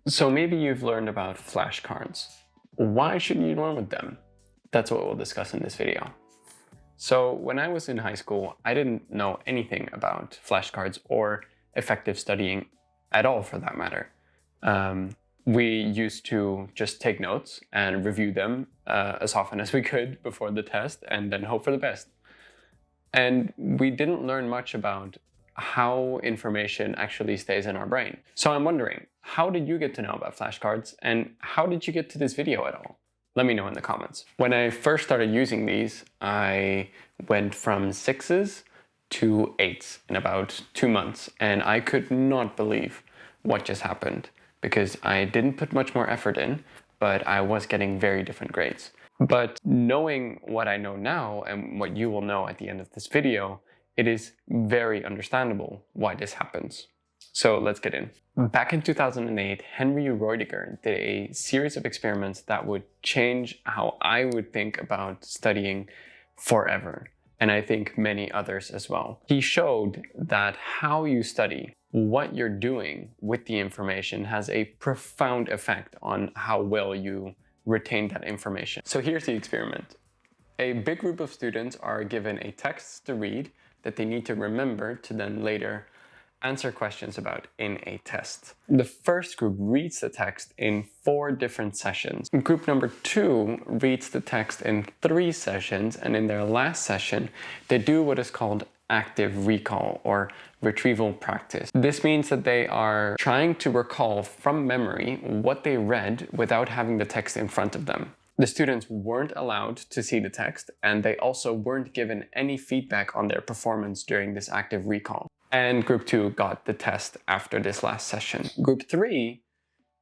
So maybe you've learned about flashcards. Why should you learn with them? That's what we'll discuss in this video. So when I was in high school, I didn't know anything about flashcards or effective studying at all, for that matter. We used to just take notes and review them as often as we could before the test and then hope for the best. And we didn't learn much about how information actually stays in our brain. So I'm wondering, how did you get to know about flashcards and how did you get to this video at all? Let me know in the comments. When I first started using these, I went from 6s to 8s in about 2 months, and I could not believe what just happened because I didn't put much more effort in, but I was getting very different grades. But knowing what I know now and what you will know at the end of this video, it is very understandable why this happens. So let's get in. Back in 2008, Henry Roediger did a series of experiments that would change how I would think about studying forever, and I think many others as well. He showed that how you study, what you're doing with the information, has a profound effect on how well you retain that information. So here's the experiment. A big group of students are given a text to read that they need to remember to then later answer questions about in a test. The first group reads the text in 4 different sessions. Group number 2 reads the text in 3 sessions, and in their last session, they do what is called active recall or retrieval practice. This means that they are trying to recall from memory what they read without having the text in front of them. The students weren't allowed to see the text, and they also weren't given any feedback on their performance during this active recall. And group 2 got the test after this last session. Group 3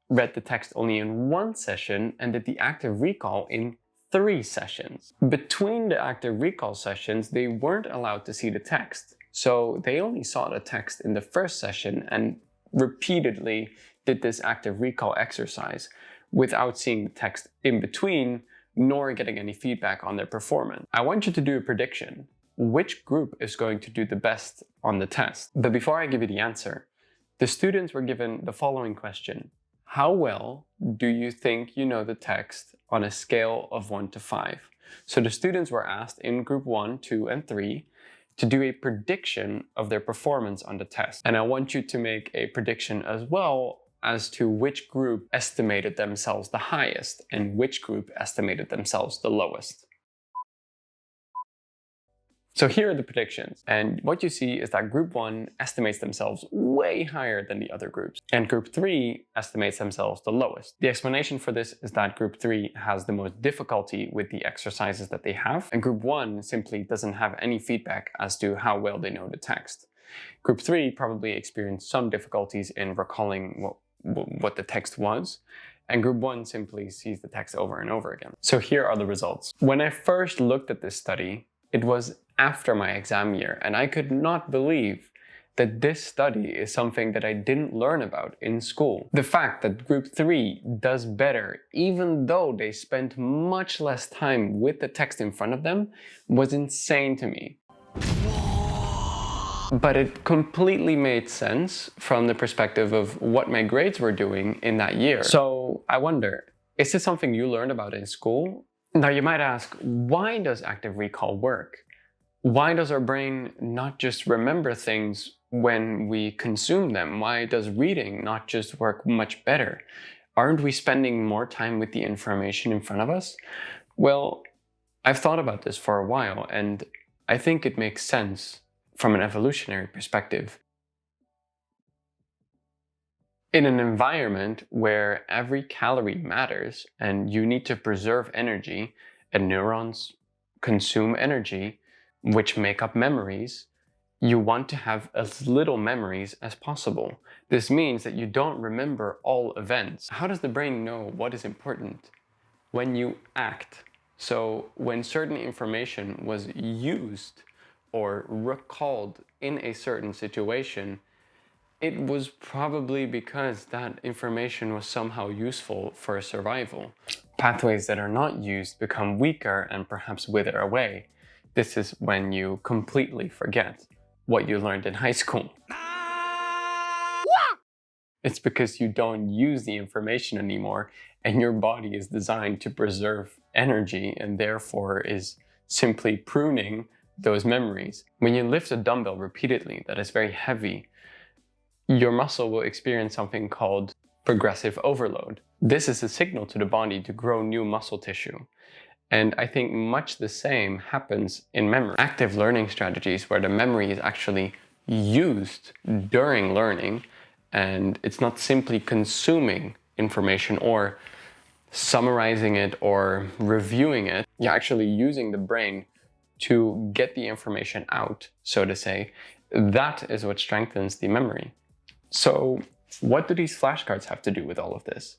read the text only in 1 session and did the active recall in 3 sessions. Between the active recall sessions, they weren't allowed to see the text. So they only saw the text in the first session and repeatedly did this active recall exercise without seeing the text in between, nor getting any feedback on their performance. I want you to do a prediction. Which group is going to do the best on the test? But before I give you the answer, the students were given the following question. How well do you think you know the text on a scale of 1 to 5? So the students were asked in group 1, 2, and 3 to do a prediction of their performance on the test. And I want you to make a prediction as well as to which group estimated themselves the highest and which group estimated themselves the lowest. So here are the predictions, and what you see is that group 1 estimates themselves way higher than the other groups, and group 3 estimates themselves the lowest. The explanation for this is that group 3 has the most difficulty with the exercises that they have, and group 1 simply doesn't have any feedback as to how well they know the text. Group 3 probably experienced some difficulties in recalling what the text was, and group 1 simply sees the text over and over again. So here are the results. When I first looked at this study, it was after my exam year, and I could not believe that this study is something that I didn't learn about in school. The fact that group 3 does better, even though they spent much less time with the text in front of them, was insane to me. But it completely made sense from the perspective of what my grades were doing in that year. So I wonder, is this something you learned about in school? Now you might ask, why does active recall work? Why does our brain not just remember things when we consume them? Why does reading not just work much better? Aren't we spending more time with the information in front of us? Well, I've thought about this for a while, and I think it makes sense from an evolutionary perspective. In an environment where every calorie matters and you need to preserve energy, and neurons consume energy, which make up memories, you want to have as little memories as possible. This means that you don't remember all events. How does the brain know what is important? When you act. So when certain information was used or recalled in a certain situation, it was probably because that information was somehow useful for survival. Pathways that are not used become weaker and perhaps wither away. This is when you completely forget what you learned in high school. It's because you don't use the information anymore, and your body is designed to preserve energy and therefore is simply pruning those memories. When you lift a dumbbell repeatedly that is very heavy, your muscle will experience something called progressive overload. This is a signal to the body to grow new muscle tissue. And I think much the same happens in memory. Active learning strategies where the memory is actually used during learning and it's not simply consuming information or summarizing it or reviewing it. You're actually using the brain to get the information out, so to say. That is what strengthens the memory. So what do these flashcards have to do with all of this?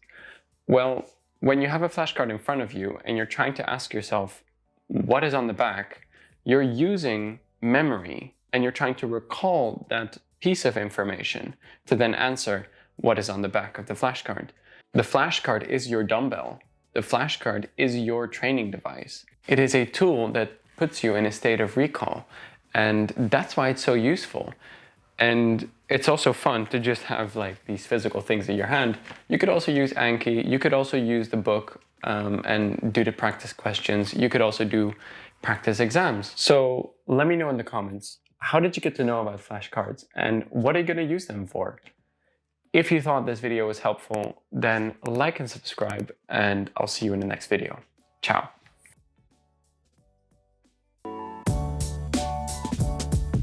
Well, when you have a flashcard in front of you and you're trying to ask yourself, what is on the back? You're using memory and you're trying to recall that piece of information to then answer what is on the back of the flashcard. The flashcard is your dumbbell. The flashcard is your training device. It is a tool that puts you in a state of recall, and that's why it's so useful. And it's also fun to just have like these physical things in your hand. You could also use Anki, you could also use the book and do the practice questions. You could also do practice exams. So let me know in the comments, how did you get to know about flashcards and what are you going to use them for? If you thought this video was helpful, then like and subscribe, and I'll see you in the next video. Ciao.